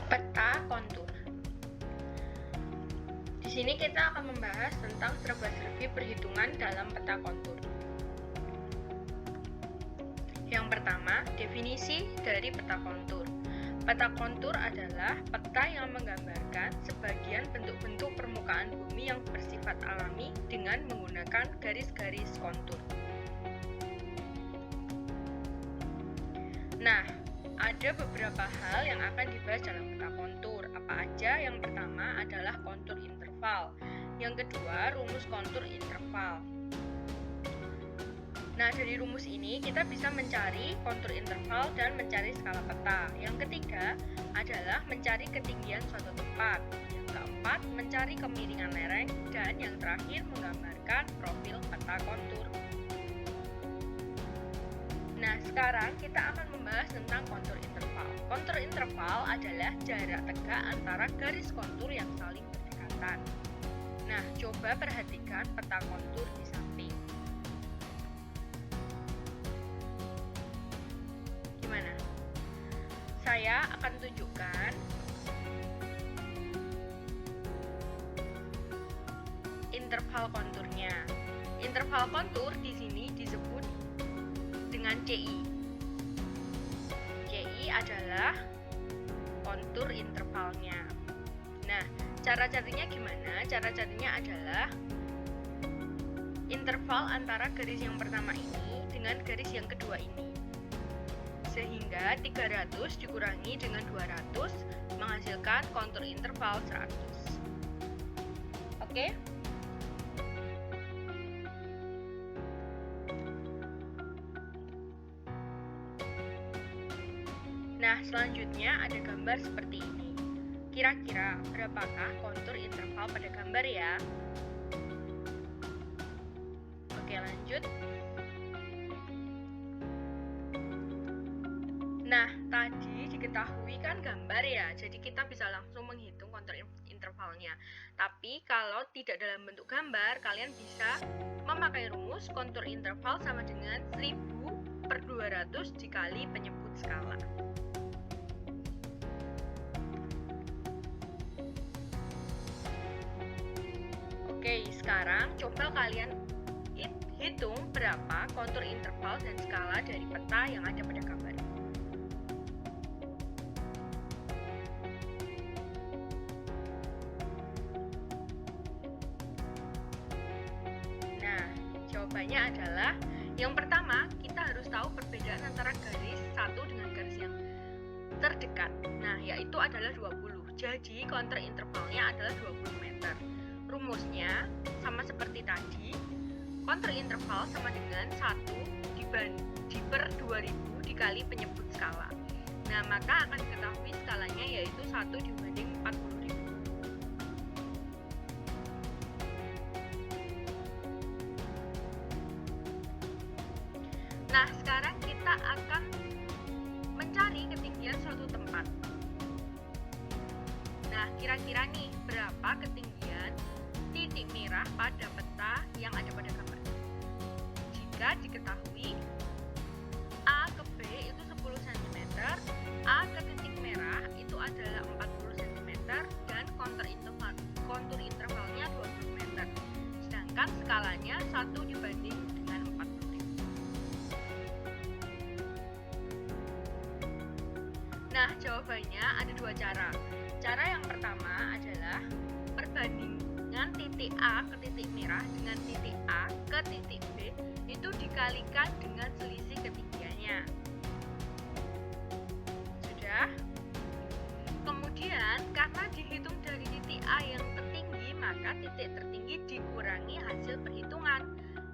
Peta kontur. Di sini kita akan membahas tentang serba-serbi perhitungan dalam peta kontur. Yang pertama, definisi dari peta kontur. Peta kontur adalah peta yang menggambarkan sebagian bentuk-bentuk permukaan bumi yang bersifat alami dengan menggunakan garis-garis kontur. Nah, ada beberapa hal yang akan dibahas dalam peta kontur. Apa aja? Yang pertama adalah kontur interval. Yang kedua, rumus kontur interval. Nah, dari rumus ini kita bisa mencari kontur interval dan mencari skala peta. Yang ketiga adalah mencari ketinggian suatu tempat. Yang keempat, mencari kemiringan lereng. Dan yang terakhir, menggambarkan profil peta kontur. Nah, sekarang kita akan membahas tentang kontur interval. Kontur interval adalah jarak tegak antara garis kontur yang saling berdekatan. Nah, coba perhatikan peta kontur di samping. Gimana? Saya akan tunjukkan interval konturnya. Interval kontur di sini disebut dengan CI. CI adalah kontur intervalnya. Nah, cara carinya gimana? Cara carinya adalah interval antara garis yang pertama ini dengan garis yang kedua ini. Sehingga 300 dikurangi dengan 200 menghasilkan kontur interval 100. Oke? Nah, selanjutnya ada gambar seperti ini. Kira-kira berapakah kontur interval pada gambar ya? Oke, lanjut. Nah, tadi diketahui kan gambar ya, jadi kita bisa langsung menghitung kontur intervalnya. Tapi kalau tidak dalam bentuk gambar, kalian bisa memakai rumus kontur interval sama dengan 1000/200 dikali penyebut skala. Oke, sekarang coba kalian hitung berapa kontur interval dan skala dari peta yang ada pada gambar. Nah, jawabannya adalah yang pertama, kita harus tahu perbedaan antara garis satu dengan garis yang terdekat. Nah, yaitu adalah 20. Jadi, kontur intervalnya adalah 20 meter. Rumusnya sama seperti tadi, kontur interval sama dengan 1/2000 dikali penyebut skala. Nah, maka akan diketahui skalanya yaitu 1/40.000. Nah, sekarang kita akan mencari ketinggian suatu tempat. Nah, kira-kira nih berapa ketinggian titik merah pada peta yang ada pada gambar? Jika diketahui A ke B itu 10 cm, A ke titik merah itu adalah 40 cm, dan kontur intervalnya 20 meter. Sedangkan skalanya 1 dibanding dengan 40.000. Nah, jawabannya ada dua cara. Cara yang pertama adalah perbandingan titik A ke titik merah dengan titik A ke titik B itu dikalikan dengan selisih ketinggiannya. Sudah? Kemudian, karena dihitung dari titik A yang tertinggi, maka titik tertinggi dikurangi hasil perhitungan,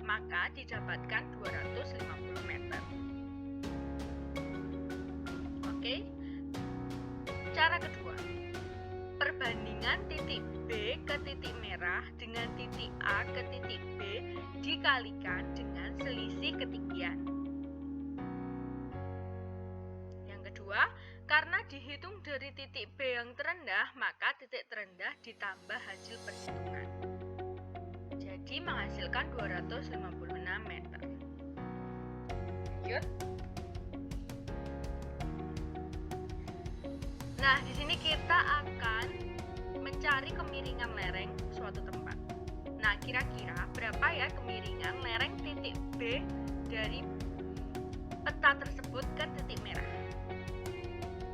maka didapatkan 250 meter. Oke? Cara kedua, perbandingan titik B ke titik merah dengan titik A ke titik B dikalikan dengan selisih ketinggian. Yang kedua, karena dihitung dari titik B yang terendah, maka titik terendah ditambah hasil perhitungan. Jadi menghasilkan 256 meter. Lanjut. Nah, di sini kita akan mencari kemiringan lereng suatu tempat. Nah, kira-kira berapa ya kemiringan lereng titik B dari peta tersebut ke titik merah?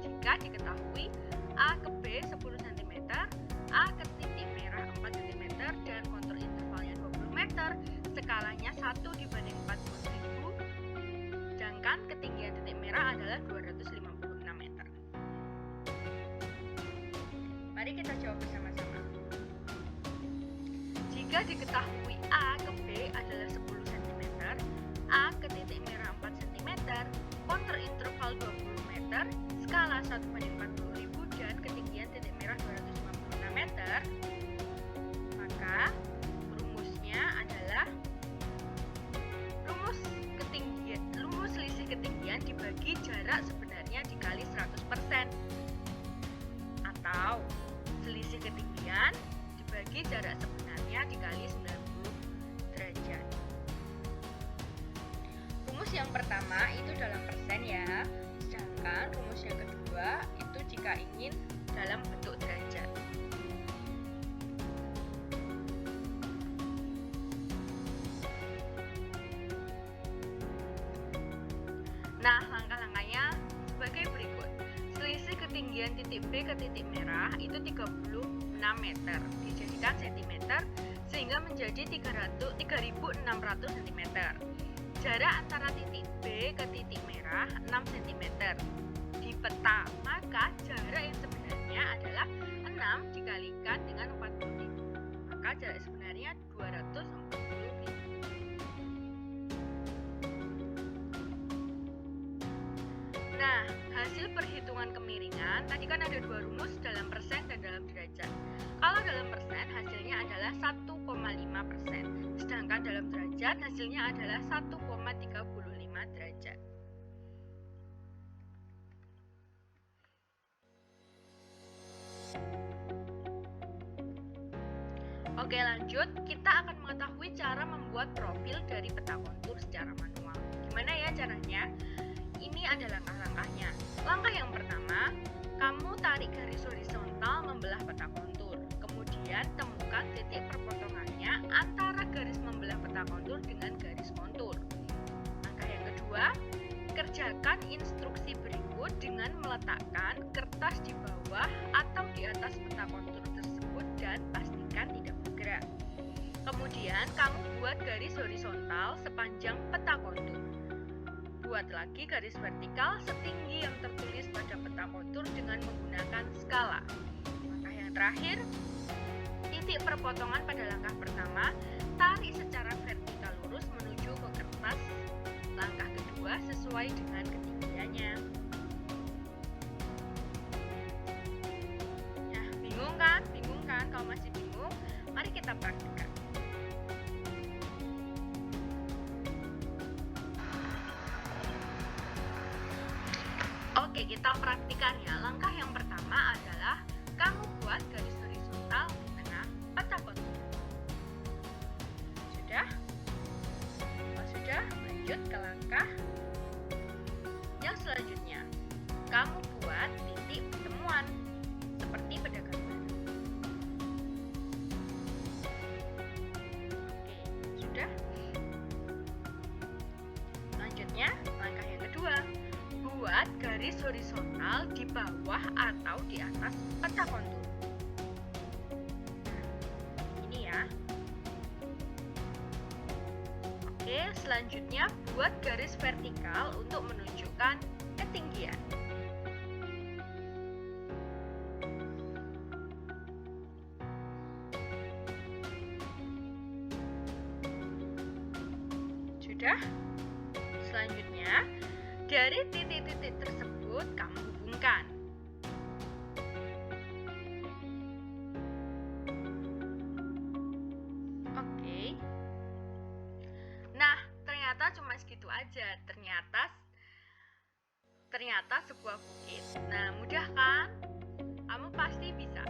Jika diketahui A ke B 10 cm, A ke titik merah 4 cm, dan kontur intervalnya 20 meter, skalanya 1/40.000, sedangkan ketinggian titik merah adalah 256 meter. Mari kita jawab bersama-sama. Jika diketahui A ke B adalah 10 cm, A ke titik merah 4 cm, kontur interval 20 meter, skala 1/40.000, dan ketinggian titik merah 256 meter, maka rumusnya adalah rumus selisih ketinggian dibagi jarak sebenarnya dikali 100%, atau selisih ketinggian dibagi jarak sebenarnya dikali 90 derajat. Rumus yang pertama itu dalam persen ya, sedangkan rumus yang kedua itu jika ingin dalam bentuk derajat. Nah, langkah-langkahnya sebagai berikut. Selisih ketinggian titik B ke titik merah itu 36 meter, dijadikan cm sehingga menjadi 3600 cm. Jarak antara titik B ke titik merah 6 cm. Di peta, maka jarak yang sebenarnya adalah 6 dikalikan dengan 40.000. Maka jarak sebenarnya 240.000. Nah, hasil perhitungan kemiringan, tadi kan ada dua rumus, dalam persen dan dalam derajat. Kalau dalam persen hasilnya adalah 1,5%, sedangkan dalam derajat hasilnya adalah 1,35 derajat. Oke, lanjut, kita akan mengetahui cara membuat profil dari peta kontur secara manual. Gimana ya caranya? Ini adalah langkah-langkahnya. Langkah yang pertama, kamu tarik garis horizontal membelah peta kontur. Kemudian temukan titik perpotongannya antara garis membelah peta kontur dengan garis kontur. Langkah yang kedua, kerjakan instruksi berikut dengan meletakkan kertas di bawah atau di atas peta kontur tersebut dan pastikan tidak bergerak. Kemudian kamu buat garis horizontal sepanjang peta kontur. Buat lagi garis vertikal setinggi yang tertulis pada peta kontur dengan menggunakan skala. Langkah yang terakhir, titik perpotongan pada langkah pertama, tarik secara vertikal lurus menuju ke kertas. Langkah kedua sesuai dengan ketinggiannya. Nah, bingung kan? Bingung kan? Kalau masih bingung, mari kita praktikkan. Oke, kita praktikan ya. Langkah yang pertama adalah kamu buat garis horizontal di tengah peta kontur. Sudah? Kalau sudah, lanjut ke langkah yang selanjutnya. Kamu buat titik pertemuan seperti pada gambar. Oke, sudah? Selanjutnya, langkah yang kedua. Buat garis horizontal di bawah atau di atas peta kontur. Ini ya. Oke, selanjutnya buat garis vertikal untuk menunjukkan ketinggian. Sudah? Selanjutnya, dari titik-titik tersebut kamu hubungkan. Oke. Nah, ternyata cuma segitu aja. Ternyata sebuah bukit. Nah, mudah kan? Kamu pasti bisa.